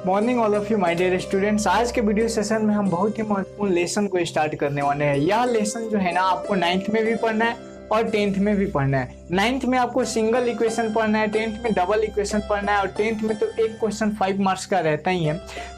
Morning all of you my dear students. आज के video session में हम बहुत ही महत्वपूर्ण लेसन को स्टार्ट करने वाले हैं। यह लेसन जो है ना आपको 9th में भी पढ़ना है और 10th में भी पढ़ना है। 9th में आपको सिंगल इक्वेशन पढ़ना है, 10th में डबल इक्वेशन पढ़ना है और 10th में तो एक क्वेश्चन 5 मार्क्स का रहता ही है।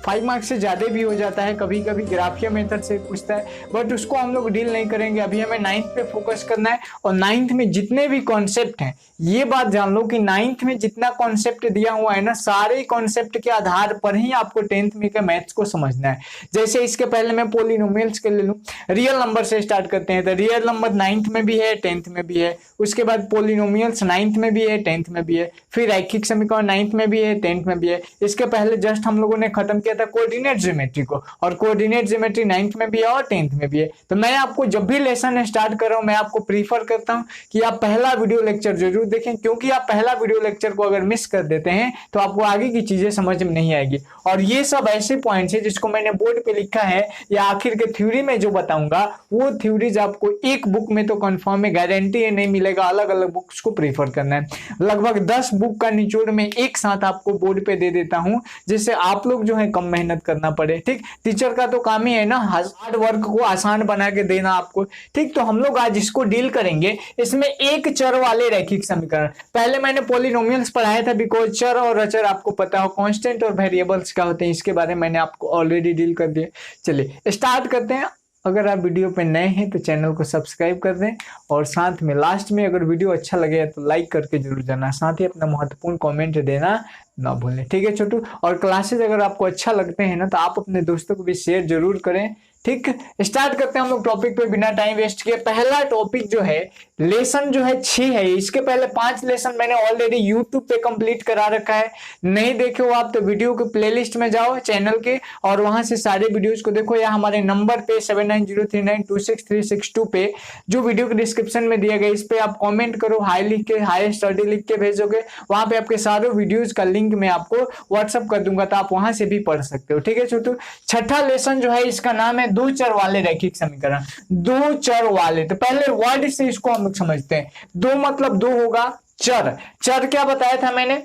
5 मार्क्स से ज़्यादा भी हो जाता है, कभी कभी ग्राफिया मेथड से पूछता है, बट उसको हम लोग डील नहीं करेंगे। अभी हमें 9th पे फोकस करना है और 9th में जितने भी कॉन्सेप्ट हैं, ये बात जान लो कि 9th में जितना कॉन्सेप्ट दिया हुआ है ना, सारे कॉन्सेप्ट के आधार पर ही आपको 10th में के मैथ्स को समझना है। जैसे इसके पहले मैं पोलिनोमियल्स के ले लूँ, रियल नंबर से स्टार्ट करते हैं। तो रियल नंबर 9th में भी है, 10th में भी है। उसके बाद पोलिनोमियल्स 9th में भी है, 10th में भी है। फिर रैखिक समीकरण 9th में भी है, 10th में भी है। इसके पहले जस्ट हम लोगों ने खत्म किया था कोऑर्डिनेट ज्योमेट्री को, और कोऑर्डिनेट ज्योमेट्री 9th में भी है और 10th में भी है। तो मैं आपको जब भी लेसन स्टार्ट कर रहा हूं, मैं आपको प्रीफर करता हूं कि आप पहला वीडियो लेक्चर जरूर देखें, क्योंकि आप पहला वीडियो लेक्चर को अगर मिस कर देते हैं तो आपको आगे की चीजें समझ में नहीं आएगी। और ये सब ऐसे पॉइंट्स है जिसको मैंने बोर्ड पे लिखा है, या आखिर के थ्योरी में जो बताऊंगा वो थ्योरीज आपको एक बुक में तो कंफर्म है, गारंटी है नहीं मिलेगा। अलग अलग बुक्स को प्रीफर करना है। लगभग 10 बुक का निचोड़ में एक साथ आपको बोर्ड पे दे देता हूं, जिससे आप लोग जो है कम मेहनत करना पड़े। ठीक, टीचर का तो काम ही है ना हार्ड वर्क को आसान बना के देना आपको। ठीक, तो हम लोग आज इसको डील करेंगे। इसमें एक चर वाले रैखिक समीकरण, पहले मैंने पॉलिनोमियल्स पढ़ाया था, बिकॉज चर और अचर आपको पता हो, कांस्टेंट और वेरिएबल्स क्या होते हैं, इसके बारे में मैंने आपको ऑलरेडी डील कर दिया। चलिए स्टार्ट करते हैं। अगर आप वीडियो पे नए हैं तो चैनल को सब्सक्राइब कर दें, और साथ में लास्ट में अगर वीडियो अच्छा लगे तो लाइक करके जरूर जाना, साथ ही अपना महत्वपूर्ण कमेंट देना ना भूलें। ठीक है छोटू, और क्लासेज अगर आपको अच्छा लगते हैं ना तो आप अपने दोस्तों को भी शेयर जरूर करें। ठीक, स्टार्ट करते हैं हम लोग टॉपिक पे बिना टाइम वेस्ट किए। पहला टॉपिक जो है, लेसन जो है 6 है। इसके पहले 5 लेसन मैंने ऑलरेडी यूट्यूब पे कंप्लीट करा रखा है। नहीं देखे हो आप तो वीडियो के प्लेलिस्ट में जाओ चैनल के, और वहां से सारे वीडियोस को देखो, या हमारे नंबर पे 7903926362 पे जो वीडियो के डिस्क्रिप्शन में दिया गया, इस पे आप कमेंट करो, हाई लिख के, हाई स्टडी लिख के भेजोगे, वहां पे आपके सारे वीडियोज का लिंक मैं आपको व्हाट्सअप कर दूंगा, तो आप वहां से भी पढ़ सकते हो। ठीक है छोटू, छठा लेसन जो है इसका नाम है दो चर वाले रैखिक समीकरण। दो चर वाले, तो पहले वर्ड से इसको हम लोग समझते हैं। दो मतलब दो होगा, चर। चर क्या बताया था मैंने?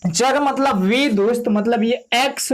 चर मतलब वी दोस्त, मतलब ये X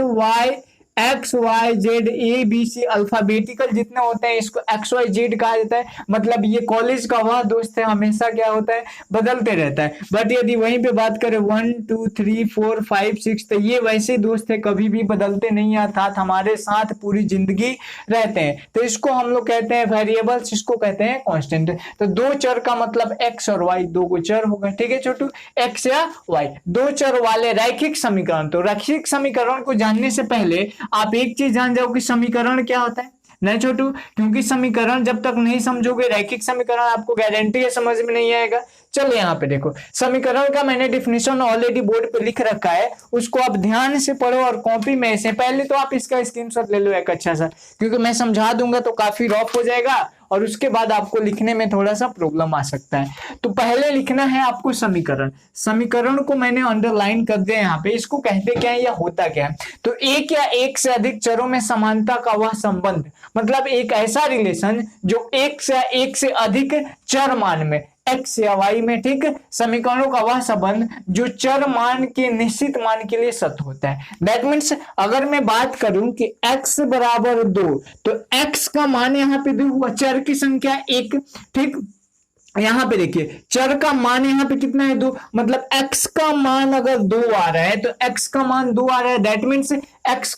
Y Z A B C alphabetical जितने होते हैं इसको एक्स वाई जेड कहा जाता है। मतलब ये कॉलेज का वह दोस्त है, हमेशा क्या होता है, बदलते रहता है। बट यदि वहीं पे बात करें 1 2 3 4 5 6, तो ये वैसे दोस्त है, कभी भी बदलते नहीं, अर्थात हमारे साथ पूरी जिंदगी रहते हैं। तो इसको हम लोग कहते हैं वेरिएबल्स, इसको कहते हैं कांस्टेंट। तो दो चर का मतलब एक्स और वाई, दो को चर होगा। ठीक है छोटू, एक्स या वाई, दो चर वाले रैखिक समीकरण। तो रैखिक समीकरण को जानने से पहले आप एक चीज जान जाओ कि समीकरण क्या होता है। नहीं छोटू, क्योंकि समीकरण जब तक नहीं समझोगे, रैखिक समीकरण आपको गारंटी है समझ में नहीं आएगा। चलो यहाँ पे देखो, समीकरण का मैंने डिफिनेशन ऑलरेडी बोर्ड पे लिख रखा है, उसको आप ध्यान से पढ़ो और कॉपी में से पहले तो आप इसका स्क्रीनशॉट ले लो एक अच्छा सा, क्योंकि मैं समझा दूंगा तो काफी रफ हो जाएगा और उसके बाद आपको लिखने में थोड़ा सा प्रॉब्लम आ सकता है। तो पहले लिखना है आपको समीकरण। समीकरण को मैंने अंडरलाइन कर दिया यहाँ पे। इसको कहते क्या है या होता क्या है? तो एक या एक से अधिक चरों में समानता का वह संबंध, मतलब एक ऐसा रिलेशन जो एक से अधिक चर मान में, एक्स या वाई में, ठीक, समीकरणों का वह संबंध जो चर मान के निश्चित मान के लिए सत्य होता है। दैट मीन्स अगर मैं बात करूं कि x बराबर 2, तो x का मान यहाँ पे 2 हुआ, चर की संख्या 1। ठीक, यहां पे देखिए चर का मान यहाँ पे कितना है, 2, मतलब x का मान अगर 2 आ रहा है, तो x का मान 2 आ रहा है। दैट मीन्स x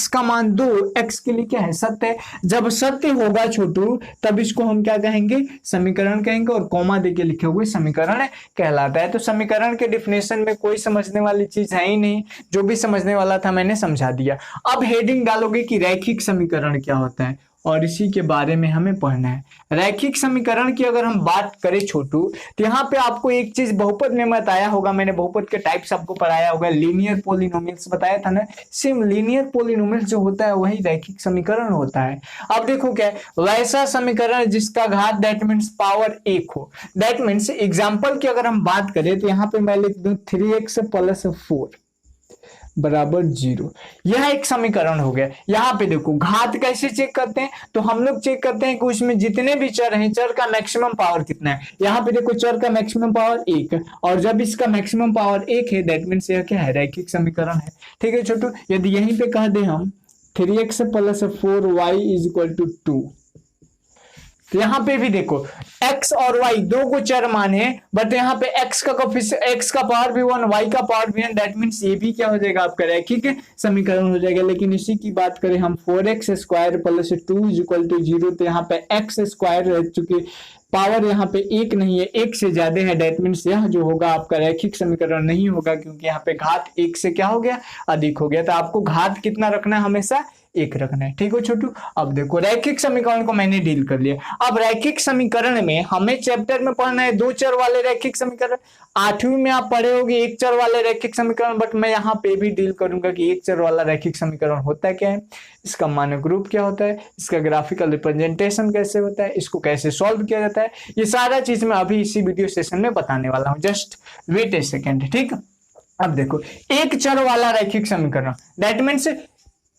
का मान 2, x के लिए क्या है, सत्य है। जब सत्य होगा छोटू, तब इसको हम क्या कहेंगे, समीकरण कहेंगे, और कॉमा देके लिखे हुए समीकरण कहलाता है। तो समीकरण के डिफिनेशन में कोई समझने वाली चीज है ही नहीं, जो भी समझने वाला था मैंने समझा दिया। अब हेडिंग डालोगे कि रैखिक समीकरण क्या होता है, और इसी के बारे में हमें पढ़ना है। रैखिक समीकरण की अगर हम बात करें छोटू, तो यहाँ पे आपको एक चीज बहुपद में बताया होगा, मैंने बहुपद के टाइप्स आपको पढ़ाया होगा, लीनियर पोलिनोमियल्स बताया था ना। सेम लीनियर पोलिनोमियल्स जो होता है वही रैखिक समीकरण होता है। अब देखो क्या है, वैसा समीकरण जिसका घात दैट मीन्स पावर 1 हो। दैट मीन्स एग्जाम्पल की अगर हम बात करें तो यहाँ पे मैं लिख दूं 3x + 4, बराबर 0। यह एक समीकरण हो गया। यहाँ पे देखो घात कैसे चेक करते हैं, तो हम लोग चेक करते हैं कि उसमें जितने भी चर हैं, चर का मैक्सिमम पावर कितना है। यहाँ पे देखो चर का मैक्सिमम पावर 1, और जब इसका मैक्सिमम पावर 1 है दैट मीन्स यह क्या है, रैखिक समीकरण है। ठीक है छोटू, यदि यहीं पे कह दे हम 3x + 4y = 2, तो यहाँ पे भी देखो x और y दो को चर माने, बट यहाँ पे x का पावर भी 1, y का पावर भी 1, दैट मीन्स ये भी क्या हो जाएगा आपका रैखिक समीकरण हो जाएगा। लेकिन इसी की बात करें हम 4x² + 2 = 0, तो यहाँ पे x² रह चुके, पावर यहाँ पे 1 नहीं है, 1 से ज्यादा है, दैट मीन्स यह जो होगा आपका रैखिक समीकरण नहीं होगा, क्योंकि यहाँ पे घात 1 से क्या हो गया, अधिक हो गया। तो आपको घात कितना रखना है, हमेशा 1 रखना है। ठीक हो छोटू, अब देखो रैखिक समीकरण को मैंने डील कर लिया। अब रैखिक समीकरण में हमें चैप्टर में पढ़ना है 2 चर वाले रैखिक समीकरण। 8वीं में आप पढ़े होंगे 1 चर वाले रैखिक समीकरण, बट मैं यहाँ पे भी डील करूंगा कि 1 चर वाला रैखिक समीकरण होता क्या है, इसका मानक रूप क्या होता है, इसका ग्राफिकल रिप्रेजेंटेशन कैसे होता है, इसको कैसे सॉल्व किया जाता है, ये सारा चीज मैं अभी इसी वीडियो सेशन में बताने वाला हूँ। जस्ट वेट ए सेकेंड। ठीक, अब देखो एक चर वाला रैखिक समीकरण, दैट मीन्स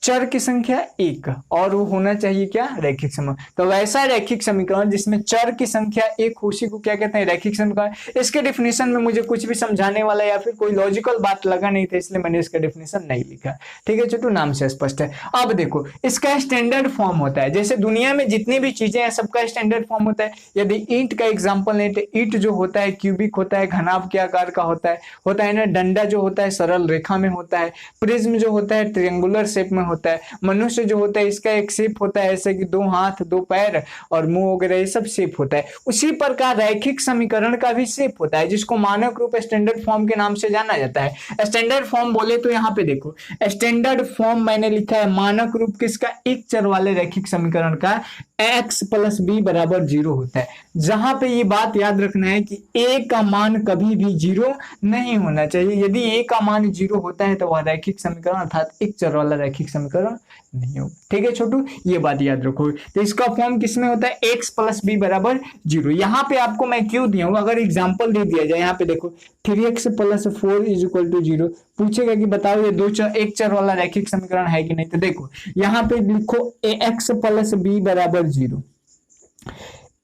चर की संख्या 1 और वो होना चाहिए क्या, रैखिक समीकरण। तो वैसा रैखिक समीकरण जिसमें चर की संख्या 1 उसी को क्या कहते हैं, रैखिक समीकरण। इसके डिफिनेशन में मुझे कुछ भी समझाने वाला या फिर कोई लॉजिकल बात लगा नहीं था, इसलिए मैंने इसका डिफिनेशन नहीं लिखा। ठीक है छोटू, नाम से स्पष्ट है। अब देखो इसका स्टैंडर्ड फॉर्म होता है, जैसे दुनिया में जितनी भी चीजें हैं सबका स्टैंडर्ड फॉर्म होता है। यदि ईंट का एग्जाम्पल लें तो ईंट जो होता है क्यूबिक होता है, घनाभ के आकार का होता है ना। डंडा जो होता है सरल रेखा में होता है। प्रिज्म जो होता है ट्रायंगुलर शेप में होता है। मनुष्य जो होता है इसका एक शेप होता है ऐसे कि 2 हाथ 2 पैर और मुंह वगैरह ये सब शेप होता है। उसी प्रकार रैखिक समीकरण का भी शेप होता है, जिसको मानक रूप स्टैंडर्ड फॉर्म के नाम से जाना जाता है। स्टैंडर्ड फॉर्म बोले तो यहाँ पे देखो स्टैंडर्ड फॉर्म मैंने लिखा है मानक रूप किसका, एक चर वाले रैखिक समीकरण का, x + b = 0 होता है। जहां पे ये बात याद रखना है कि a का मान कभी भी 0 नहीं होना चाहिए। यदि a का मान 0 होता है तो वह रैखिक समीकरण अर्थात एक चर वाला रैखिक समीकरण नहीं होगा। ठीक है छोटू, ये बात याद रखो। तो इसका फॉर्म किसमें होता है, x + b = 0। यहाँ पे आपको मैं क्यों दिया हूँ, अगर एग्जाम्पल दे दिया जाए, यहाँ पे देखो 3x + 4 = 0, पूछेगा कि बताओ ये एक चर वाला रैखिक समीकरण है कि नहीं। तो देखो यहाँ पे लिखो x + b = 0,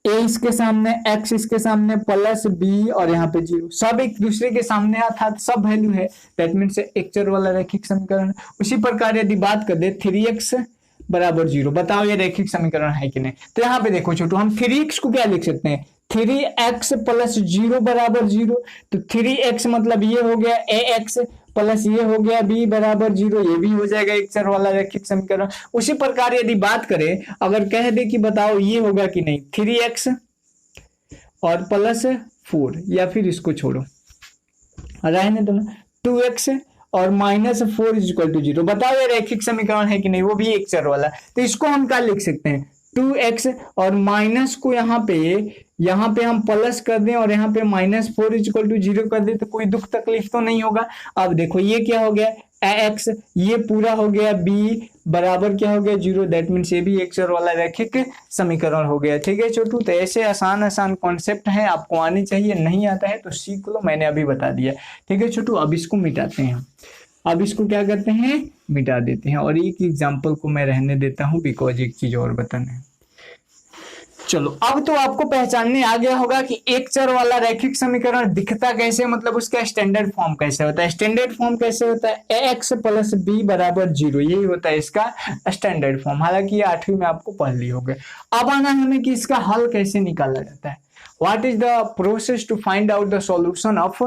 a इसके सामने, x इसके सामने, प्लस b और यहाँ पे 0, सब एक दूसरे के सामने अर्थात सब वैल्यू है, दैट मीन्स एक चर वाला रैखिक समीकरण। उसी प्रकार यदि बात कर दे 3x = 0, बताओ ये रैखिक समीकरण है कि नहीं। तो यहाँ पे देखो छोटू, हम 3x को क्या लिख सकते हैं, 3x + 0 = 0, तो 3x मतलब ये हो गया ax प्लस ये हो गया b = 0, ये भी हो जाएगा एक चर वाला रैखिक समीकरण। उसी प्रकार यदि बात करें, अगर कह दे कि बताओ ये होगा कि नहीं, 3x और +4, या फिर इसको छोड़ो रहने दो, 2x और -4 = 0, बताओ ये रैखिक समीकरण है कि नहीं, वो भी एक चर वाला। तो इसको हम क्या लिख सकते हैं, 2x और माइनस को यहाँ पे हम प्लस कर दें और यहाँ पे -4 = 0 कर दें, तो कोई दुख तकलीफ तो नहीं होगा। अब देखो ये क्या हो गया, x, ये पूरा हो गया b बराबर क्या हो गया 0, दैट मीन्स ये भी एक चर वाला रैखिक समीकरण हो गया। ठीक है छोटू, तो ऐसे आसान कॉन्सेप्ट है, आपको आनी चाहिए, नहीं आता है तो सीख लो, मैंने अभी बता दिया। ठीक है छोटू, अब इसको मिटाते हैं, अब इसको क्या करते हैं, मिटा देते हैं, और एक एग्जाम्पल को मैं रहने देता हूं बिकॉज एक चीज और बताना है। चलो अब तो आपको पहचानने आ गया होगा कि एक चर वाला रैखिक समीकरण दिखता कैसे, मतलब उसका स्टैंडर्ड फॉर्म कैसे होता है। स्टैंडर्ड फॉर्म कैसे होता है, ax + b = 0, यही होता है इसका स्टैंडर्ड फॉर्म। हालांकि ये 8वीं में आपको पढ़ ली होगा। अब आना हमें कि इसका हल कैसे निकाला जाता है, what is the process to find out the solution of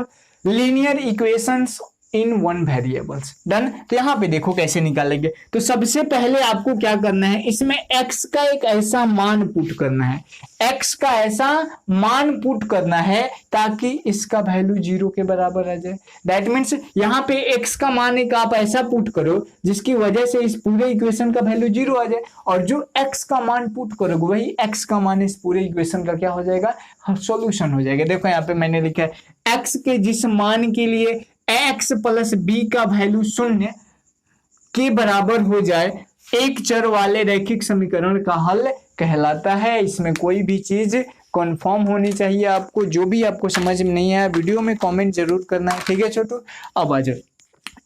linear equations in 1 variables. Done. तो यहाँ पे देखो कैसे निकालेंगे। तो सबसे पहले आपको क्या करना है, इसमें x का एक ऐसा मान पुट करना है, x का ऐसा मान पुट करना है ताकि इसका वैल्यू 0 के बराबर आ जाए। दैट मीन्स यहाँ पे x का मान एक आप ऐसा पुट करो जिसकी वजह से इस पूरे इक्वेशन का वैल्यू 0 आ जाए, और जो x का मान पुट करोगे वही x का मान इस पूरे इक्वेशन का क्या हो जाएगा, सॉल्यूशन हो जाएगा। देखो यहाँ पे मैंने लिखा है x के जिस मान के लिए x + b का वैल्यू 0 के बराबर हो जाए, एक चर वाले रैखिक समीकरण का हल कहलाता है। इसमें कोई भी चीज कंफर्म होनी चाहिए आपको। जो भी आपको समझ में नहीं आया वीडियो में कमेंट जरूर करना है। ठीक है छोटू, अब आ जाओ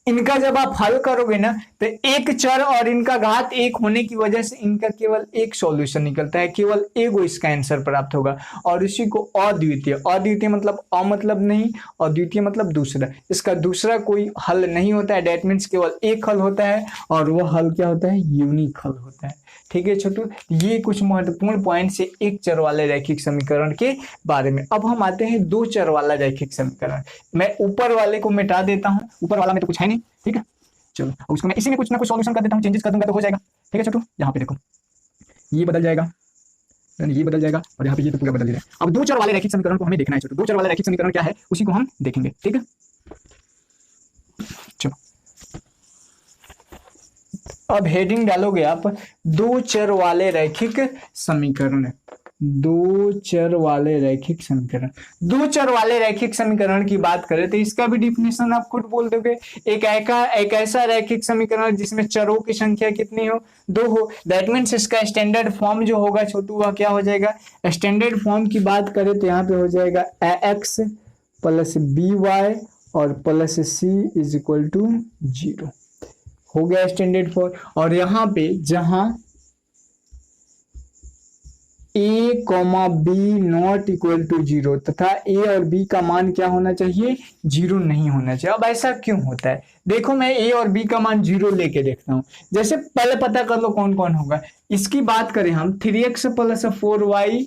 इनका जब आप हल करोगे ना तो एक चर और इनका घात एक होने की वजह से इनका केवल एक सॉल्यूशन निकलता है, केवल एक इसका आंसर प्राप्त होगा और इसी को अद्वितीय, अद्वितीय मतलब अमतलब नहीं, अद्वितीय मतलब दूसरा, इसका दूसरा कोई हल नहीं होता है। दैट मीन्स केवल एक हल होता है और वह हल क्या होता है, यूनिक हल होता है। ठीक है छोटू, ये कुछ महत्वपूर्ण पॉइंट से एक चर वाले रैखिक समीकरण के बारे में। अब हम आते हैं दो चर वाला रैखिक समीकरण। मैं ऊपर वाले को मिटा देता हूं, ऊपर वाला में तो कुछ है नहीं, ठीक है, चलो उसको मैं इसी में कुछ ना कुछ सॉल्यूशन कर देता हूं, चेंजेस कर दूंगा तो हो जाएगा। ठीक है छोटू, यहाँ पे देखो ये बदल जाएगा, ये बदल जाएगा और यहाँ पे ये तो पूरा बदल जाएगा। अब दो चर वाले रैखिक समीकरण को हमें देखना है छोटू, दो चर वाला रैखिक समीकरण क्या है उसी को हम देखेंगे। ठीक है, चलो अब हेडिंग डालोगे आप दो चर वाले रैखिक समीकरण, दो चर वाले रैखिक समीकरण। दो चर वाले रैखिक समीकरण की बात करें तो इसका भी डिफिनेशन आप खुद बोल दोगे, एक ऐसा रैखिक समीकरण जिसमें चरों की संख्या कितनी हो, दो हो। दैट मीन्स इसका स्टैंडर्ड फॉर्म जो होगा छोटू वह क्या हो जाएगा, स्टैंडर्ड फॉर्म की बात करें तो यहाँ पे हो जाएगा ax प्लस by और plus c is equal to 0 हो गया स्टैंडर्ड फॉर्म। और यहाँ पे जहां a, b not equal to 0 तथा a और b का मान क्या होना चाहिए, 0 नहीं होना चाहिए। अब ऐसा क्यों होता है, देखो मैं a और b का मान 0 लेके देखता हूं। जैसे पहले पता कर लो कौन कौन होगा। इसकी बात करें हम 3x प्लस 4y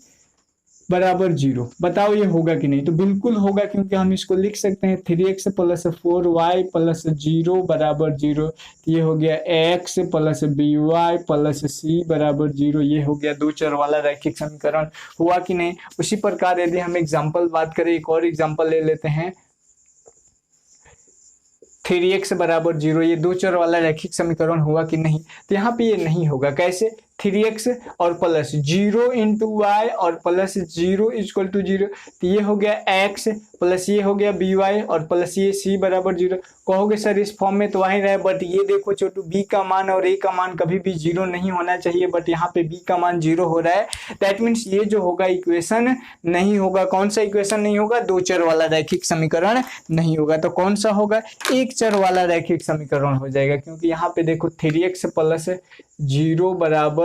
बराबर 0, बताओ ये होगा कि नहीं, तो बिल्कुल होगा क्योंकि हम इसको लिख सकते हैं 3x प्लस 4y प्लस 0 बराबर 0। ये हो गया x plus by plus c बराबर 0, ये हो गया दो चर वाला रैखिक समीकरण, हुआ कि नहीं। उसी प्रकार यदि हम एग्जांपल बात करें, एक और एग्जांपल ले लेते हैं 3x बराबर 0, ये दो चर वाला रैखिक समीकरण हुआ कि नहीं, तो यहाँ पे ये नहीं होगा। कैसे, 3x और प्लस 0 इंटू वाई और प्लस 0 इक्वल टू 0, तो ये हो गया x प्लस ये हो गया by और प्लस ये c बराबर 0। कहोगे सर इस फॉर्म में तो वही रहे, बट ये देखो छोटू b का मान और a का मान कभी भी 0 नहीं होना चाहिए, बट यहाँ पे b का मान 0 हो रहा है। दैट मीन्स ये जो होगा इक्वेशन नहीं होगा। कौन सा इक्वेशन नहीं होगा, दो चर वाला रैखिक समीकरण नहीं होगा। तो कौन सा होगा, एक चर वाला रैखिक समीकरण हो जाएगा, क्योंकि यहाँ पे देखो 3x प्लस 0 बराबर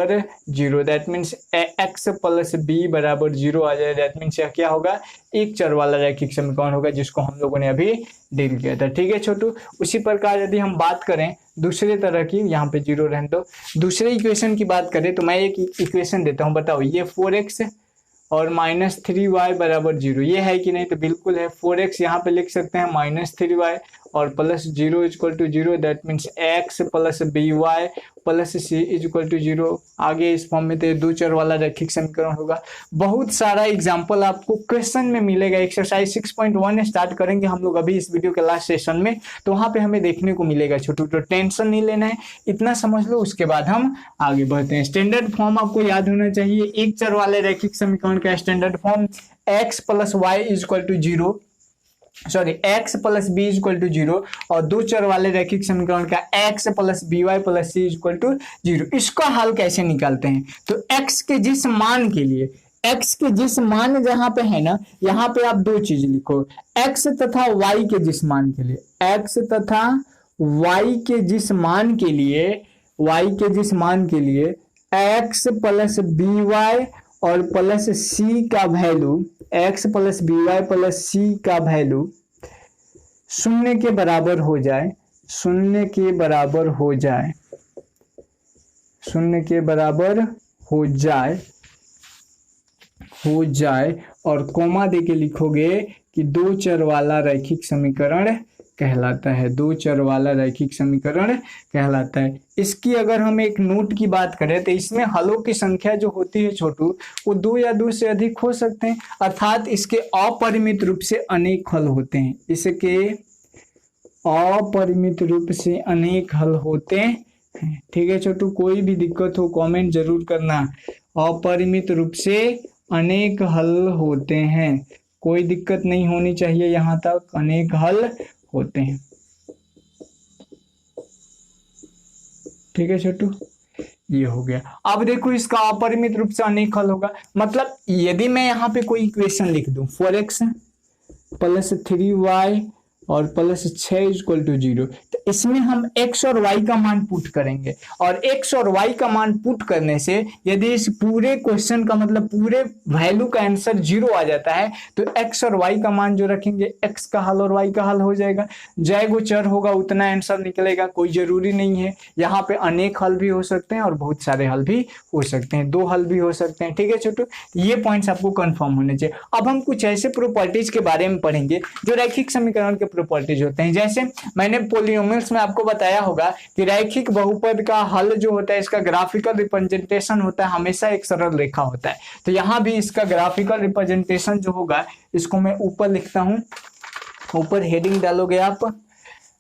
0, that means x plus b बराबर 0 आ जाए। दैट मीन्स यह क्या होगा, एक चर वाला रैखिक समीकरण होगा, जिसको हम लोगों ने अभी डील किया था। ठीक है छोटू, उसी प्रकार यदि हम बात करें दूसरे तरह की, यहाँ पे 0 रहने दो, दूसरे इक्वेशन की बात करें तो मैं एक इक्वेशन देता हूँ, बताओ ये 4x और माइनस 3y बराबर 0, ये है कि नहीं, तो बिल्कुल है। 4x यहाँ पे लिख सकते हैं माइनस 3y और plus 0 equal to 0, that means x plus by plus c equal to 0। आगे इस फॉर्म में तो दो चर वाला रैखिक समीकरण होगा। बहुत सारा एग्जांपल आपको क्वेश्चन में मिलेगा। एक्सरसाइज 6.1 स्टार्ट करेंगे हम लोग अभी इस वीडियो के लास्ट सेशन में, तो वहां पे हमें देखने को मिलेगा छोटू, तो टेंशन नहीं लेना है, इतना समझ लो, उसके बाद हम आगे बढ़ते हैं। स्टैंडर्ड फॉर्म आपको याद होना चाहिए, एक चर वाले रैखिक समीकरण का standard form x plus Y equal to 0, sorry x plus B equal to 0, और दो चर वाले रैखिक समीकरण का x plus B Y plus C equal to 0। इसका हल कैसे निकालते हैं, तो x के जिस मान के लिए, x के जिस मान जहां पे है ना, यहाँ पे आप दो चीज लिखो, x तथा y के जिस मान के लिए, x तथा y के जिस मान के लिए, y के जिस मान के लिए x प्लस बी वाई और प्लस c का value, x plus B Y plus c का वैल्यू शून्य के बराबर हो जाए, शून्य के बराबर हो जाए, शून्य के बराबर हो जाए, हो जाए, और कोमा देके लिखोगे कि दो चर वाला रैखिक समीकरण कहलाता है, दो चर वाला रैखिक समीकरण कहलाता है। इसकी अगर हम एक नोट की बात करें तो इसमें हलों की संख्या जो होती है छोटू, वो दो या दो से अधिक हो सकते हैं, अर्थात इसके अपरिमित रूप से अनेक हल होते हैं, इसके अपरिमित रूप से अनेक हल होते हैं। ठीक है छोटू, कोई भी दिक्कत हो कमेंट जरूर करना। अपरिमित रूप से अनेक हल होते हैं, कोई दिक्कत नहीं होनी चाहिए, यहाँ तक अनेक हल होते हैं। ठीक है छोटू, ये हो गया। अब देखो इसका अपरिमित रूप से अनेक हल होगा, मतलब यदि मैं यहाँ पे कोई इक्वेशन लिख दूं 4x प्लस 3y और प्लस 6 इक्वल टू 0, तो इसमें हम x और y का मान पुट करेंगे, और x और y का मान पुट करने से यदि इस पूरे क्वेश्चन का मतलब पूरे वैल्यू का आंसर 0 आ जाता है तो x और y का मान जो रखेंगे x का हल और y का हल हो जाएगा। जय गो चर होगा उतना आंसर निकलेगा, कोई जरूरी नहीं है। यहाँ पे अनेक हल भी हो सकते हैं और बहुत सारे हल भी हो सकते हैं, 2 हल भी हो सकते हैं। ठीक है छोटू, ये पॉइंट्स आपको कंफर्म होने चाहिए। अब हम कुछ ऐसे प्रॉपर्टीज के बारे में पढ़ेंगे जो रैखिक समीकरण के प्रॉपर्टीज होते हैं। जैसे मैंने पॉलिनोमियल्स में आपको बताया होगा कि रैखिक बहुपद का हल जो होता है, इसका ग्राफिकल रिप्रेजेंटेशन होता है, हमेशा एक सरल रेखा होता है। तो यहाँ भी इसका ग्राफिकल रिप्रेजेंटेशन जो होगा, इसको मैं ऊपर लिखता हूं, ऊपर हेडिंग डालोगे आप,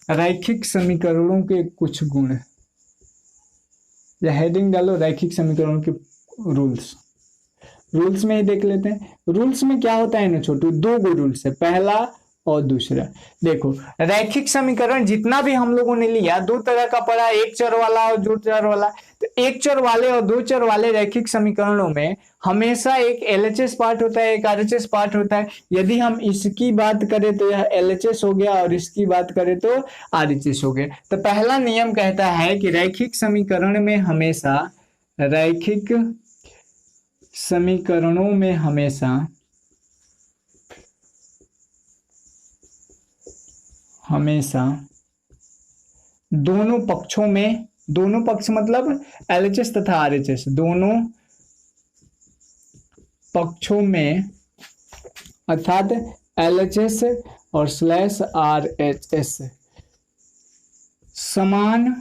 रैखिक समीकरणों के कुछ गुण, या हेडिंग डालो रैखिक समीकरणों के रूल्स। रूल्स में ही देख लेते हैं। रूल्स में क्या होता है ना छोटू, 2 गो रूल्स है, पहला और दूसरा। देखो रैखिक समीकरण जितना भी हम लोगों ने लिया 2 तरह का पढ़ा, एक चर वाला और 2 चर वाला। तो एक चर वाले और 2 चर वाले रैखिक समीकरणों में हमेशा एक LHS पार्ट होता है, एक RHS पार्ट होता है। यदि हम इसकी बात करें तो यह LHS हो गया, और इसकी बात करें तो RHS हो गया। तो पहला नियम कहता है कि रैखिक समीकरण में हमेशा, रैखिक समीकरणों में हमेशा दोनों पक्षों में, दोनों पक्ष मतलब LHS तथा RHS, दोनों पक्षों में अर्थात LHS और /RHS समान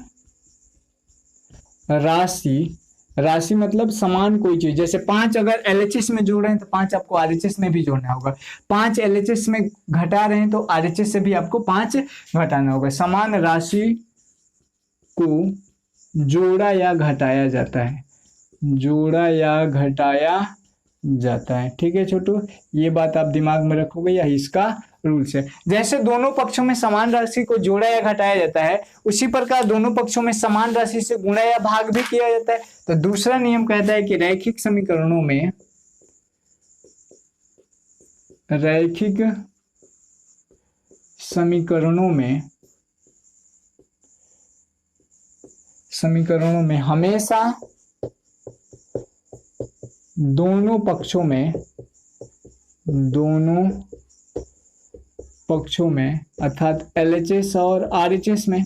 राशि मतलब समान कोई चीज, जैसे 5 अगर LHS में जोड़ रहे हैं तो 5 आपको RHS में भी जोड़ना होगा, 5 LHS में घटा रहे हैं तो RHS से भी आपको 5 घटाना होगा। समान राशि को जोड़ा या घटाया जाता है, जोड़ा या घटाया जाता है। ठीक है छोटू, ये बात आप दिमाग में रखोगे, यही इसका रूल्स है। जैसे दोनों पक्षों में समान राशि को जोड़ा या घटाया जाता है, उसी प्रकार दोनों पक्षों में समान राशि से गुणा या भाग भी किया जाता है। तो दूसरा नियम कहता है कि रैखिक समीकरणों में हमेशा दोनों पक्षों में अर्थात LHS और RHS में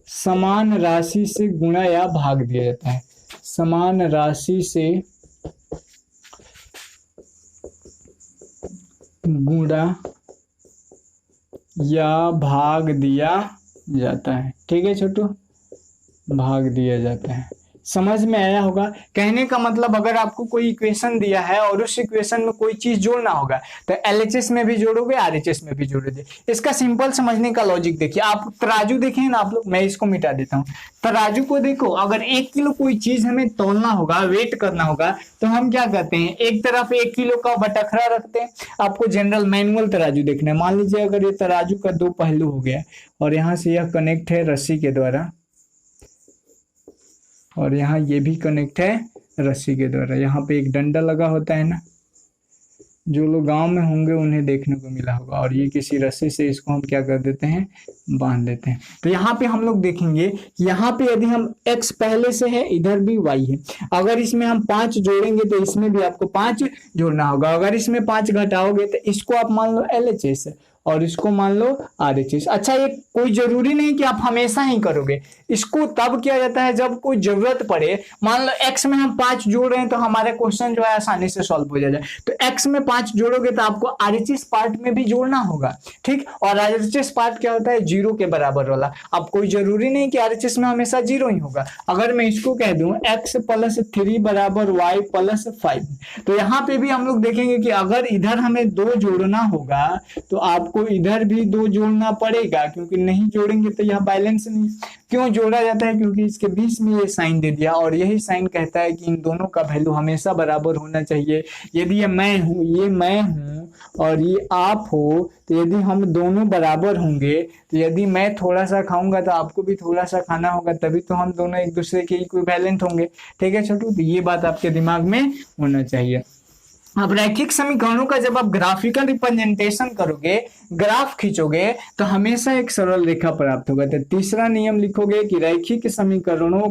समान राशि से गुणा या भाग दिया जाता है, समान राशि से गुणा या भाग दिया जाता है। ठीक है छोटू, भाग दिया जाता है। समझ में आया होगा। कहने का मतलब अगर आपको कोई इक्वेशन दिया है और उस इक्वेशन में कोई चीज जोड़ना होगा तो LHS में भी जोड़ोगे, RHS में भी जोड़ोगे। इसका सिंपल समझने का लॉजिक देखिए। आप तराजू देखें ना आप लोग, मैं इसको मिटा देता हूँ। तराजू को देखो, अगर 1 किलो कोई चीज हमें तौलना होगा, वेट करना होगा, तो हम क्या करते हैं, एक तरफ 1 किलो का बटखरा रखते हैं। आपको जनरल मैनुअल तराजू देखना है। मान लीजिए अगर ये तराजू का 2 पहलू हो गया और यहाँ से यह कनेक्ट है रस्सी के द्वारा, और यहाँ ये भी कनेक्ट है रस्सी के द्वारा। यहाँ पे एक डंडा लगा होता है ना, जो लोग गांव में होंगे उन्हें देखने को मिला होगा, और ये किसी रस्सी से इसको हम क्या कर देते हैं, बांध देते हैं। तो यहाँ पे हम लोग देखेंगे कि यहाँ पे यदि हम x पहले से है, इधर भी y है, अगर इसमें हम 5 जोड़ेंगे तो इसमें भी आपको 5 जोड़ना होगा। अगर इसमें 5 घटाओगे तो इसको आप मान लो LHS और इसको मान लो RHS। अच्छा, ये कोई जरूरी नहीं कि आप हमेशा ही करोगे, इसको तब किया जाता है जब कोई जरूरत पड़े। मान लो x में हम 5 जोड़ रहे हैं तो हमारा क्वेश्चन जो है आसानी से सॉल्व हो जाए। तो x में 5 जोड़ोगे तो आपको RHS पार्ट में भी जोड़ना होगा, ठीक। और RHS पार्ट क्या होता है, 0 के बराबर वाला। अब कोई जरूरी नहीं कि RHS में हमेशा 0 ही होगा। अगर मैं इसको कह दूं x + 3 बराबर y + 5, तो यहाँ पे भी हम लोग देखेंगे कि अगर इधर हमें 2 जोड़ना होगा तो आपको इधर भी 2 जोड़ना पड़ेगा, क्योंकि नहीं जोड़ेंगे तो यह बैलेंस नहीं। क्यों जोड़ा जाता है, क्योंकि इसके बीच में ये साइन दे दिया, और यही साइन कहता है कि इन दोनों का वैल्यू हमेशा बराबर होना चाहिए। यदि ये मैं हूँ, ये मैं हूँ और ये आप हो, तो यदि हम दोनों बराबर होंगे, तो यदि मैं थोड़ा सा खाऊंगा तो आपको भी थोड़ा सा खाना होगा, तभी तो हम दोनों एक दूसरे के इक्विवेलेंट होंगे। ठीक है छोटू, तो ये बात आपके दिमाग में होना चाहिए। अब रैखिक समीकरणों का जब आप ग्राफिकल रिप्रेजेंटेशन करोगे, ग्राफ खींचोगे, तो हमेशा एक सरल रेखा प्राप्त होगा। तो तीसरा नियम लिखोगे कि रैखिक समीकरणों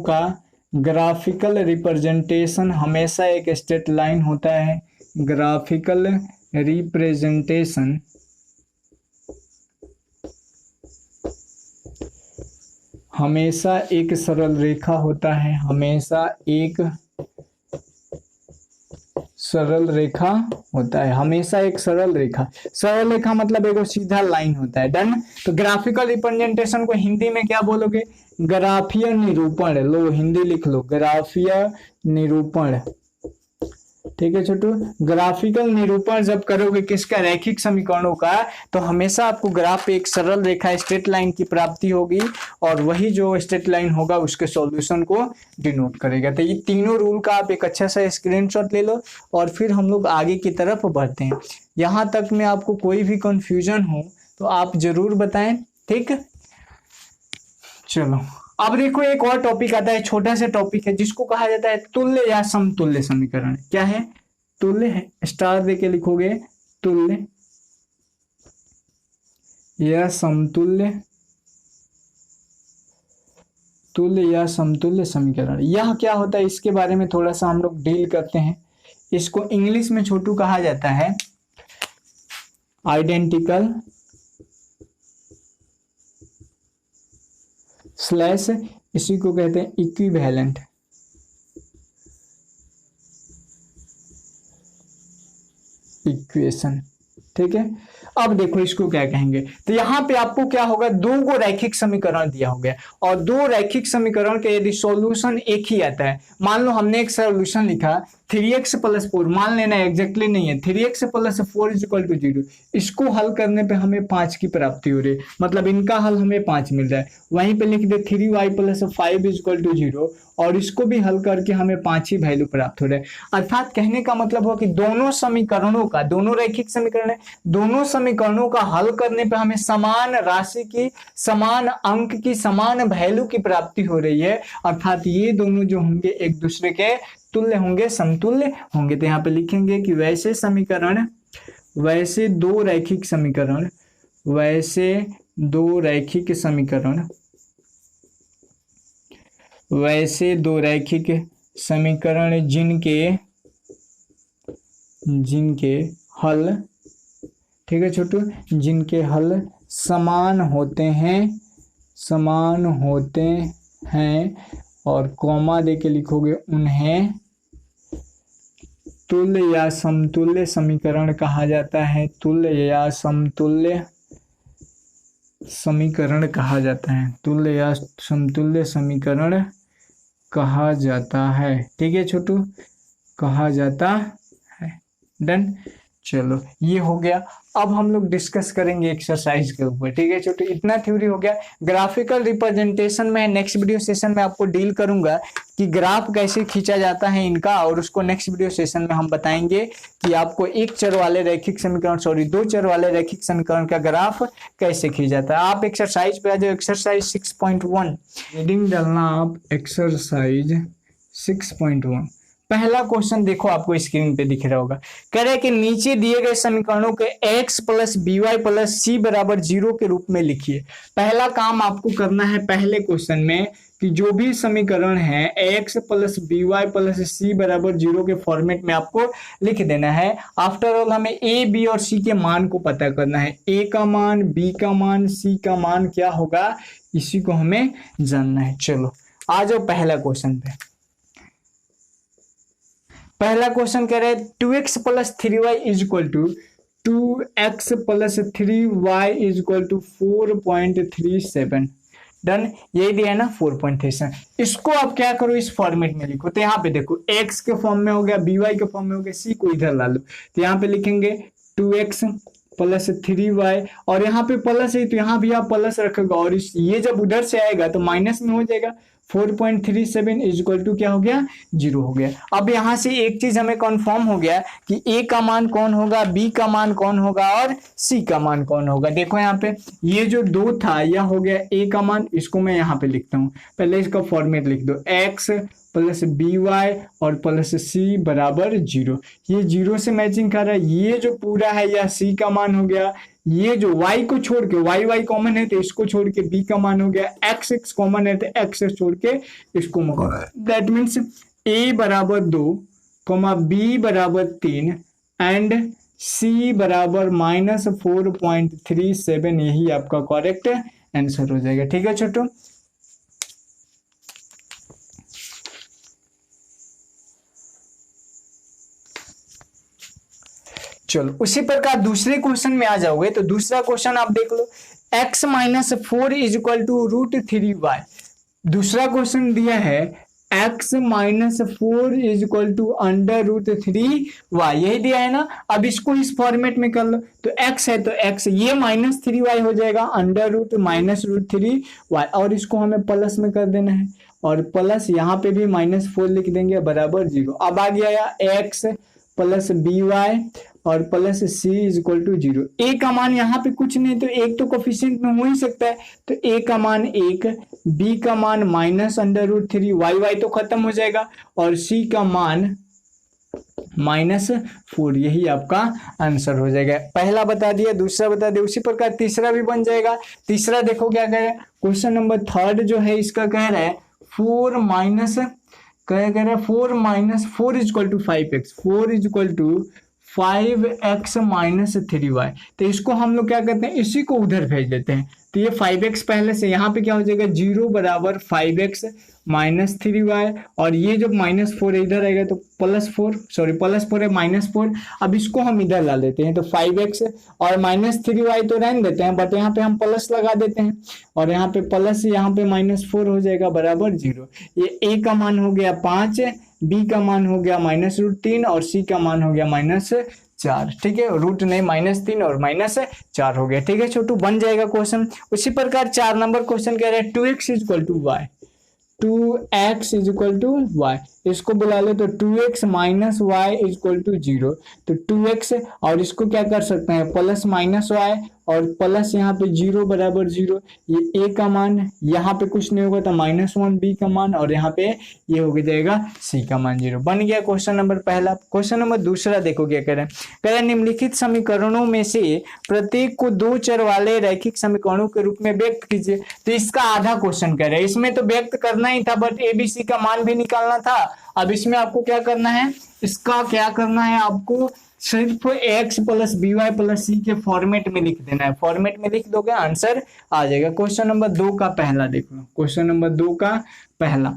का ग्राफिकल रिप्रेजेंटेशन हमेशा एक स्ट्रेट लाइन होता है। ग्राफिकल रिप्रेजेंटेशन हमेशा एक सरल रेखा होता है, हमेशा एक सरल रेखा होता है, हमेशा एक सरल रेखा। सरल रेखा मतलब एक सीधा लाइन होता है। डन। तो ग्राफिकल रिप्रेजेंटेशन को हिंदी में क्या बोलोगे? ग्राफीय निरूपण। लो हिंदी लिख लो, ग्राफीय निरूपण। ठीक है छोटू। ग्राफिकल निरूपण जब करोगे किसका? रैखिक समीकरणों का, तो हमेशा आपको ग्राफ पे एक सरल रेखा स्ट्रेट लाइन की प्राप्ति होगी, और वही जो स्ट्रेट लाइन होगा उसके सॉल्यूशन को डिनोट करेगा। तो ये तीनों रूल का आप एक अच्छा सा स्क्रीनशॉट ले लो, और फिर हम लोग आगे की तरफ बढ़ते हैं। यहां तक में आपको कोई भी कंफ्यूजन हो तो आप जरूर बताएं। ठीक, चलो अब देखो एक और टॉपिक आता है, छोटा सा टॉपिक है जिसको कहा जाता है तुल्य या समतुल्य समीकरण। क्या है? तुल्य है, स्टार देके लिखोगे, तुल्य या समतुल्य, तुल्य या समतुल्य समीकरण। यह क्या होता है इसके बारे में थोड़ा सा हम लोग डील करते हैं। इसको इंग्लिश में छोटू कहा जाता है आइडेंटिकल स्लैश, इसी को कहते हैं इक्विवेलेंट। इक्वेशन। ठीक है, अब देखो इसको क्या कहेंगे। तो यहां पे आपको क्या होगा, दो को रैखिक समीकरण दिया हो गया, और दो रैखिक समीकरण के यदि सॉल्यूशन एक ही आता है, मान लो हमने एक सॉल्यूशन लिखा 3x + 4, मान लेना एग्जैक्टली नहीं है, 3x + 4 = 0। इसको हल करने पे हमें 5 की प्राप्ति हो रही है, मतलब इनका हल हमें 5 मिल रहा है। वहीं पे लिख दे 3y + 5 = 0, और इसको भी हल करके हमें 5 ही वैल्यू प्राप्त हो रहा है। अर्थात कहने का मतलब हो कि दोनों समीकरणों का, दोनों रैखिक समीकरण है, दोनों समीकरणों का हल करने पे हमें समान राशि की, समान अंक की, समान वैल्यू की प्राप्ति हो रही है। अर्थात ये दोनों जो होंगे एक दूसरे के तुल्य होंगे, समतुल्य होंगे। तो यहाँ पे लिखेंगे कि वैसे समीकरण, वैसे दो रैखिक समीकरण, वैसे दो रैखिक समीकरण, वैसे दो रैखिक समीकरण जिनके हल, ठीक है छोटू, जिनके हल समान होते हैं, और कॉमा देके लिखोगे, उन्हें तुल्य या समतुल्य समीकरण कहा जाता है। तुल्य या समतुल्य समीकरण कहा जाता है, तुल्य या समतुल्य समीकरण कहा जाता है। ठीक है छोटू, कहा जाता है। डन। चलो ये हो गया। अब हम लोग डिस्कस करेंगे एक्सरसाइज के ऊपर। ठीक है छोटू, इतना थ्योरी हो गया। ग्राफिकल रिप्रेजेंटेशन में नेक्स्ट वीडियो सेशन में आपको डील करूंगा कि ग्राफ कैसे खींचा जाता है इनका, और उसको नेक्स्ट वीडियो सेशन में हम बताएंगे कि आपको एक चर वाले रैखिक समीकरण, सॉरी दो चर वाले रैखिक समीकरण का ग्राफ कैसे खींचा जाता है। आप एक्सरसाइज पे आ जाओ, एक्सरसाइज 6.1 रीडिंग डालना आप, एक्सरसाइज 6.1। पहला क्वेश्चन देखो, आपको स्क्रीन पे दिख रहा होगा। कह रहे हैं कि नीचे दिए गए समीकरणों के x + by + c = 0 के रूप में लिखिए। पहला काम आपको करना है पहले क्वेश्चन में कि जो भी समीकरण है x + by + c = 0 के फॉर्मेट में आपको लिख देना है। आफ्टर ऑल हमें a, b और c के मान को पता करना है। a का मान, b का मान, c का मान क्या होगा, इसी को हमें जानना है। चलो आ जाओ पहला क्वेश्चन पे। पहला क्वेश्चन कह रहे हैं 2x + 3y = 2x + 3y = 4.37। Done, यही दिया है ना 4.37। इसको आप क्या करो, इस फॉर्मेट में लिखो। तो यहाँ पे देखो x के फॉर्म में हो गया, by के फॉर्म में हो गया, c को इधर ला लो। तो यहाँ पे लिखेंगे 2x + 3y, और यहाँ पे प्लस है तो यहाँ भी आप प्लस रखोगे, और ये जब उधर से आएगा तो माइनस में हो जाएगा। 4.37 इज इक्वल टू क्या हो गया, 0 हो गया। अब यहां से एक चीज हमें कंफर्म हो गया कि ए का मान कौन होगा, बी का मान कौन होगा और सी का मान कौन होगा। देखो यहाँ पे ये जो 2 था यह हो गया ए का मान, इसको मैं यहाँ पे लिखता हूँ, पहले इसका फॉर्मेट लिख दो, एक्स प्लस बी वाई और प्लस सी बराबर 0। ये 0 से मैचिंग कर रहा है, ये जो पूरा है यह सी का मान हो गया, ये जो y को छोड़ के y कॉमन है तो इसको छोड़ के b का मान हो गया, x कॉमन है तो x छोड़ के इसको दैट मीन्स a बराबर 2, b बराबर 3 एंड c बराबर -4.37, यही आपका करेक्ट आंसर हो जाएगा। ठीक है छोटू, चलो उसी प्रकार दूसरे क्वेश्चन में आ जाओगे तो दूसरा क्वेश्चन आप देख लो, x -4 is equal to √3y। दूसरा क्वेश्चन दिया है x -4 is equal to √3y, यही दिया है ना। अब इसको इस फॉर्मेट में कर लो, तो x है तो x, ये -3y हो जाएगा √-√3y, और इसको हमें प्लस में कर देना है, और प्लस यहाँ पे भी -4 लिख देंगे बराबर 0। अब आ गया x प्लस बी वाई और plus C is equal to 0। A का मान यहाँ पे कुछ नहीं तो एक तो कोफिशिएंट में हो ही सकता है, तो ए का मान 1, बी का मान -√3, वाई तो खत्म हो जाएगा, और सी का मान -4, यही आपका आंसर हो जाएगा। पहला बता दिया, दूसरा बता दिया, उसी प्रकार तीसरा भी बन जाएगा। तीसरा देखो क्या कह रहा है, क्वेश्चन नंबर 3 जो है इसका कह रहा है 4 is equal to 5x, 4 is equal to 5x -3y। तो इसको हम लोग क्या करते हैं, इसी को उधर भेज देते हैं, तो ये 5x पहले से यहाँ पे क्या हो जाएगा 0 बराबर 5x -3y, और ये जब -4 इधर आएगा तो +4 है -4। अब इसको हम इधर ला लेते हैं, तो 5x और -3y तो रहने देते हैं, बट यहाँ पे हम प्लस लगा देते हैं, और यहाँ पे प्लस यहाँ पे -4 हो जाएगा बराबर 0। ये a का मान हो गया 5, b का मान हो गया -√3 और c का मान हो गया -4। ठीक है, रूट नहीं -3 और -4 हो गया। ठीक है छोटू, बन जाएगा क्वेश्चन। उसी प्रकार 4 नंबर क्वेश्चन कह रहे हैं 2x is equal to y, 2x is equal to y, इसको बुला ले तो 2x -y is equal to 0। तो 2x और इसको क्या कर सकते हैं प्लस -y और प्लस यहाँ पे 0 बराबर 0, ये a का मान, यहाँ पे कुछ नहीं होगा तो -1 b का मान, और यहाँ पे ये हो जाएगा c का मान 0। बन गया क्वेश्चन नंबर पहला। क्वेश्चन नंबर दूसरा देखो क्या कह रहे हैं, कह रहे हैं निम्नलिखित समीकरणों में से प्रत्येक को 2 चर वाले रैखिक समीकरणों के रूप में व्यक्त कीजिए। तो इसका आधा क्वेश्चन कह रहे हैं, इसमें तो व्यक्त करना ही था बट एबीसी का मान भी निकालना था। अब इसमें आपको क्या करना है, इसका क्या करना है, आपको सिर्फ x plus B Y plus c के फॉर्मेट में लिख देना है। फॉर्मेट में लिख दोगे आंसर आ जाएगा। क्वेश्चन नंबर 2 का पहला देख लो, क्वेश्चन नंबर 2 का पहला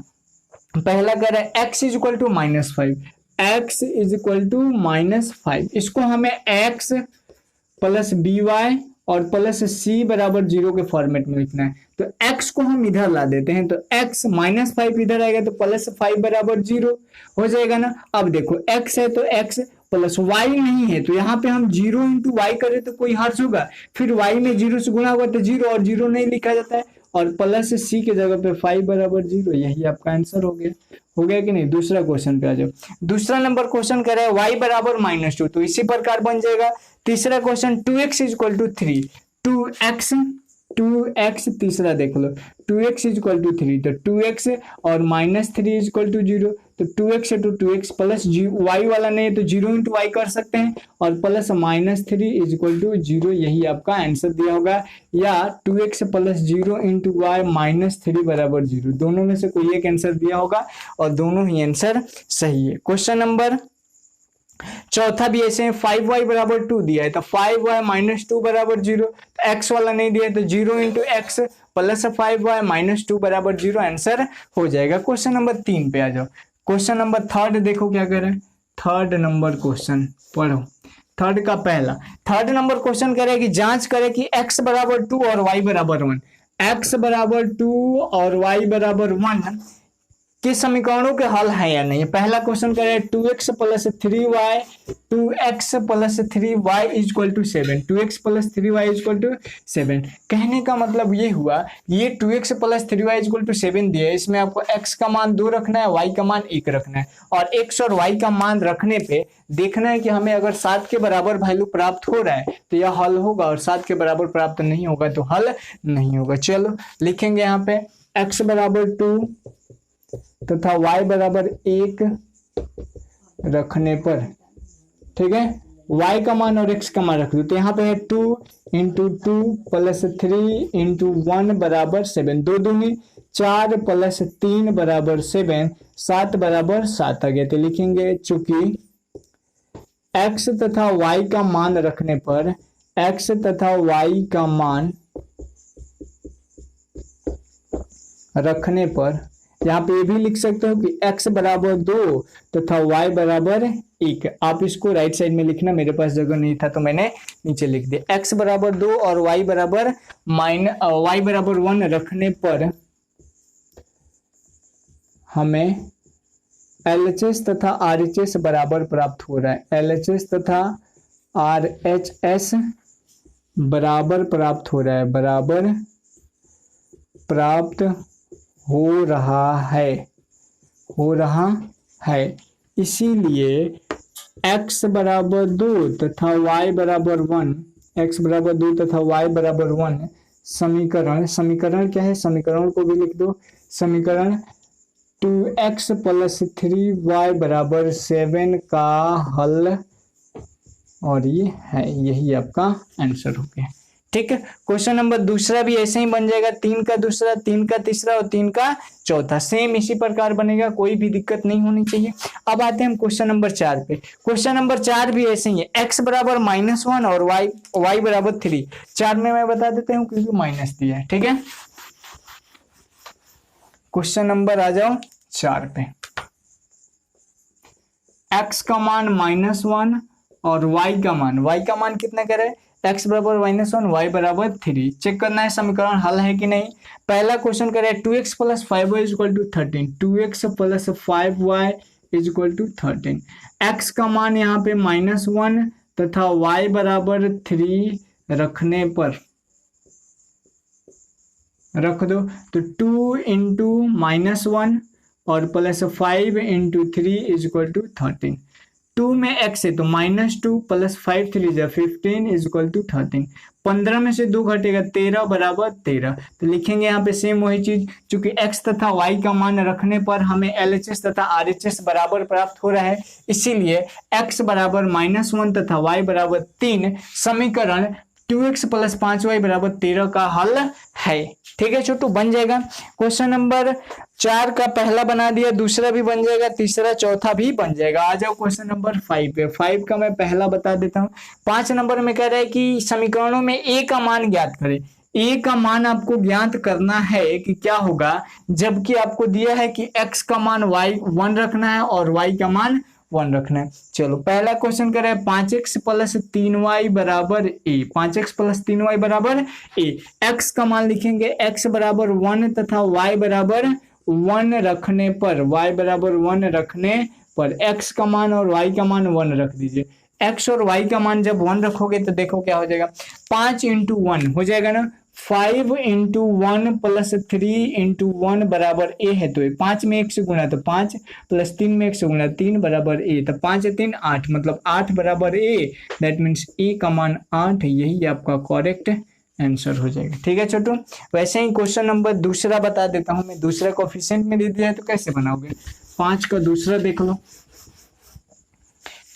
कह रहा है x is equal to -5, x is equal to -5, इसको हमें x प्लस बी वाई और प्लस सी बराबर 0 के फॉर्मेट में लिखना है। तो x को हम इधर ला देते हैं, तो x -5 इधर आएगा तो +5 बराबर 0 हो जाएगा ना। अब देखो x है तो x प्लस y नहीं है, तो यहाँ पे हम 0 इंटू वाई करें तो कोई हर्ज होगा, फिर y में 0 से गुणा होगा तो 0 और 0 नहीं लिखा जाता है, और प्लस c के जगह पे 5 बराबर 0, यही आपका आंसर हो गया कि नहीं। दूसरा क्वेश्चन पे आ जाओ। दूसरा नंबर क्वेश्चन कह रहा है y बराबर -2, तो इसी प्रकार बन जाएगा। तीसरा question 2x is equal to 3, 2x तीसरा देख लो, 2x इज इक्वल टू 3, तो 2x और -3 इज इक्वल टू 0, तो 2x है तो 2x प्लस y वाला नहीं है तो 0 इंटू वाई कर सकते हैं, और प्लस -3 इज इक्वल टू 0, यही आपका आंसर दिया होगा। या 2x प्लस 0 इंटू वाई -3 बराबर 0, दोनों में से कोई एक आंसर दिया होगा और दोनों ही आंसर सही है। क्वेश्चन नंबर चौथा भी ऐसे है, 5y बराबर 2 दिया है तो 5y -2 बराबर 0, तो x वाला नहीं दिया है तो 0 इंटू एक्स प्लस 5y -2 बराबर 0 आंसर हो जाएगा। क्वेश्चन नंबर 3 पे आ जाओ। क्वेश्चन नंबर 3 देखो क्या कर रहे हैं, 3 नंबर क्वेश्चन पढ़ो। 3 का पहला 3 नंबर क्वेश्चन कह रहे हैं कि जांच करें कि x बराबर 2 और y बराबर 1, x बराबर 2 और y बराबर 1 कि समीकरणों के हल है या नहीं। पहला क्वेश्चन कह रहे हैं 2x plus 3y 2x plus 3y equal to 7 2x plus 3y equal to 7। कहने का मतलब ये हुआ ये 2x plus 3y equal to 7 दिया है, इसमें आपको x का मान 2 रखना है, y का मान 1 रखना है और x और y का मान रखने पे देखना है कि हमें अगर 7 के बराबर वैल्यू प्राप्त हो रहा है तो यह हल होगा और 7 के बराबर प्राप्त नहीं होगा तो हल नहीं होगा। चलो लिखेंगे यहाँ पे x बराबर 2 तथा y बराबर 1 रखने पर, ठीक है, y का मान और x का मान रख दो तो यहाँ पे है 2 इंटू 2 प्लस 3 इंटू 1 बराबर 7, 2 दूनी 4 प्लस 3 बराबर 7, 7 बराबर 7 आ गया। तो लिखेंगे चूंकि x तथा y का मान रखने पर x तथा y का मान रखने पर यहाँ पे ये भी लिख सकते हो कि x बराबर 2 तथा y बराबर 1। आप इसको राइट साइड में लिखना, मेरे पास जगह नहीं था तो मैंने नीचे लिख दिया। x बराबर 2 और y बराबर 1 रखने पर हमें LHS तथा RHS बराबर प्राप्त हो रहा है। LHS तथा RHS बराबर प्राप्त हो रहा है, बराबर प्राप्त हो रहा है। इसीलिए x बराबर 2 तथा y बराबर 1, x बराबर 2 तथा y बराबर 1 समीकरण क्या है, समीकरण को भी लिख दो। समीकरण 2x प्लस 3y बराबर 7 का हल और ये है, यही आपका आंसर हो गया। ठीक है, क्वेश्चन नंबर दूसरा भी ऐसे ही बन जाएगा, 3 का दूसरा, 3 का तीसरा और 3 का चौथा सेम इसी प्रकार बनेगा, कोई भी दिक्कत नहीं होनी चाहिए। अब आते हैं हम क्वेश्चन नंबर 4 पे। क्वेश्चन नंबर 4 भी ऐसे ही है, x बराबर -1 और y बराबर 3। 4 में मैं बता देता हूँ क्योंकि माइनस दिया है। ठीक है, क्वेश्चन नंबर आ जाओ 4 पे। x का मान -1 और y का मान कितना कह रहे हैं, x बराबर -1 y बराबर 3। चेक करना है समीकरण हल है कि नहीं। पहला क्वेश्चन करे 2x plus 5y equal to 13, 2x plus 5y equal to 13। x का मान यहाँ पे -1 तथा y बराबर 3 रखने पर रख दो तो 2 इंटू -1 और प्लस 5 इंटू 3 इक्वल टू 13। 2 में x है तो -2 प्लस 5 3 जा 15 इक्वल टू 13। 15 में से 2 घटेगा 13 बराबर 13। तो लिखेंगे यहाँ पे सेम वही चीज, चूंकि x तथा y का मान रखने पर हमें LHS तथा RHS बराबर प्राप्त हो रहा है, इसीलिए x बराबर -1 तथा y बराबर 3 समीकरण 2x प्लस 5y बराबर 13 का हल है। ठीक है छोटू, बन जाएगा। क्वेश्चन नंबर 4 का पहला बना दिया, दूसरा भी बन जाएगा, तीसरा चौथा भी बन जाएगा। आ जाओ क्वेश्चन नंबर 5 पे। 5 का मैं पहला बता देता हूँ। 5 नंबर में कह रहा है कि समीकरणों में a का मान ज्ञात करें। a का मान आपको ज्ञात करना है कि क्या होगा, जबकि आपको दिया है कि x का मान 1 रखना है और y का मान 1 रखना है। चलो पहला क्वेश्चन कर रहे हैं 5x प्लस 3y बराबर a। 5x प्लस 3y बराबर a। x का मान लिखेंगे, x बराबर 1 तथा y बराबर 1 रखने पर, y बराबर 1 रखने पर x का मान और y का मान 1 रख दीजिए। x और y का मान जब 1 रखोगे तो देखो क्या हो जाएगा, 5 इंटू 1 हो जाएगा ना, 5 इंटू 1 प्लस 3 इंटू 1 बराबर a है। तो 5 में 1 से गुणा तो 5 प्लस 3 में 1 से गुणा 3 बराबर a। तो 5 है 3 8, मतलब 8 बराबर a। दैट मीन्स a का मान 8 है, यही आपका करेक्ट आंसर हो जाएगा। ठीक है छोटू, वैसे ही क्वेश्चन नंबर दूसरा बता देता हूं मैं। दूसरा कोएफिशिएंट में दे दिया है तो कैसे बनाओगे। 5 का दूसरा देख लो,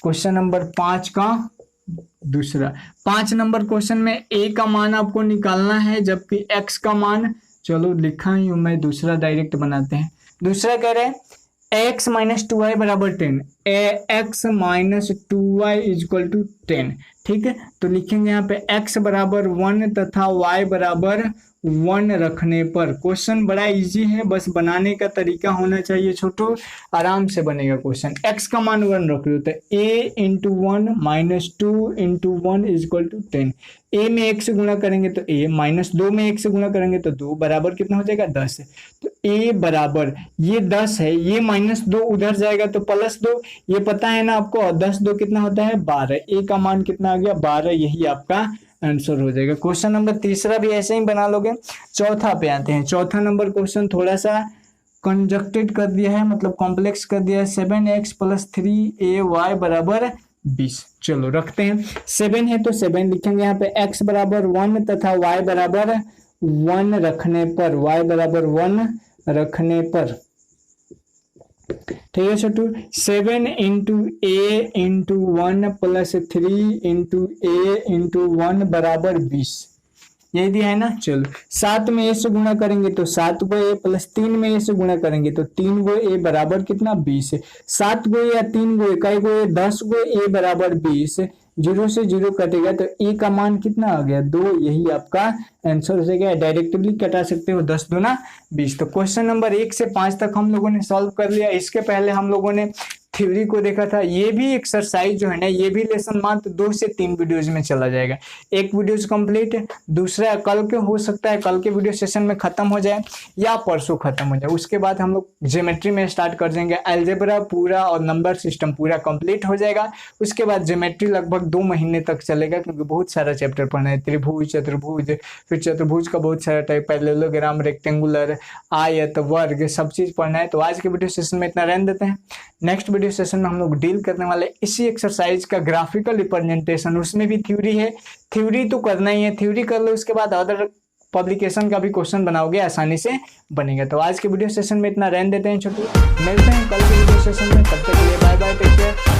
क्वेश्चन नंबर 5 का दूसरा। 5 नंबर क्वेश्चन में a का मान आपको निकालना है, जबकि x का मान, चलो लिखा ही हूं मैं, दूसरा डायरेक्ट बनाते हैं। दूसरा कह रहे हैं x माइनस 2y बराबर 10। x minus 2y is equal to 10। ठीक है, तो लिखेंगे यहाँ पे x बराबर 1 तथा y बराबर 1 रखने पर। क्वेश्चन बड़ा इजी है, बस बनाने का तरीका होना चाहिए छोटो, आराम से बनेगा क्वेश्चन। x का मान 1 रख लो तो a into 1 minus 2 into 1 is equal to 10। a में 1 से गुणा करेंगे तो a, माइनस 2 में 1 से गुणा करेंगे तो 2, बराबर कितना हो जाएगा 10 है। तो a बराबर ये 10 है, ये माइनस 2 उधर जाएगा तो प्लस 2, ये पता है ना आपको, 10 2 कितना होता है 12, a का मान कितना आ गया 12, यही आपका आंसर हो जाएगा। क्वेश्चन नंबर तीसरा भी ऐसे ही बना लोगे। चौथा पे आते हैं। चौथा नंबर क्वेश्चन थोड़ा सा कंजक्टेड कर दिया है, मतलब कॉम्प्लेक्स कर दिया है। 7x प्लस 3ay बराबर 20। चलो रखते हैं, 7 है तो 7 लिखेंगे यहाँ पे, x बराबर 1 तथा y बराबर 1 रखने पर, y बराबर 1 रखने पर। ठीक है छोटू, 7 इंटू ए इंटू 1 प्लस 3 इंटू ए इंटू 1 बराबर 20, यही दिया है ना। चलो 7 में ए से गुणा करेंगे तो 7 को ए, प्लस 3 में ए से गुणा करेंगे तो 3 को ए बराबर कितना 20 है। 7 को ए या 3 को ए, कई को ए, 10 को ए बराबर 20, 0 से 0 कटेगा तो ए का मान कितना आ गया 2, यही आपका आंसर हो जाएगा। डायरेक्टली कटा सकते हो, 10 दूना 20। तो क्वेश्चन नंबर 1 से 5 तक हम लोगों ने सॉल्व कर लिया। इसके पहले हम लोगों ने थ्योरी को देखा था। ये भी एक्सरसाइज जो है ना, ये भी लेसन मात्र 2 से 3 वीडियोज में चला जाएगा। एक वीडियोज कंप्लीट है, दूसरा कल के हो सकता है, कल के वीडियो सेशन में खत्म हो जाए या परसों खत्म हो जाए। उसके बाद हम लोग ज्योमेट्री में स्टार्ट कर देंगे। अलजेब्रा पूरा और नंबर सिस्टम पूरा कंप्लीट हो जाएगा। उसके बाद ज्योमेट्री लगभग 2 महीने तक चलेगा, क्योंकि बहुत सारा चैप्टर पढ़ना है। त्रिभुज, चतुर्भुज, फिर चतुर्भुज का बहुत सारा टाइप, पैरेललोग्राम, रेक्टेंगुलर, आयत, वर्ग, सब चीज पढ़ना है। तो आज के वीडियो सेशन में इतना रहने देते हैं। नेक्स्ट वीडियो सेशन में हम लोग डील करने वाले इसी एक्सरसाइज का ग्राफिकल रिप्रेजेंटेशन। उसमें भी थ्योरी है, थ्योरी तो करना ही है, थ्योरी कर लो, उसके बाद अदर पब्लिकेशन का भी क्वेश्चन बनाओगे, आसानी से बनेगा। तो आज के वीडियो सेशन में इतना रहने देते हैं छोटू, मिलते हैं कल के वीडियो सेशन में। तब तक के लिए बाय बाय, टेक केयर।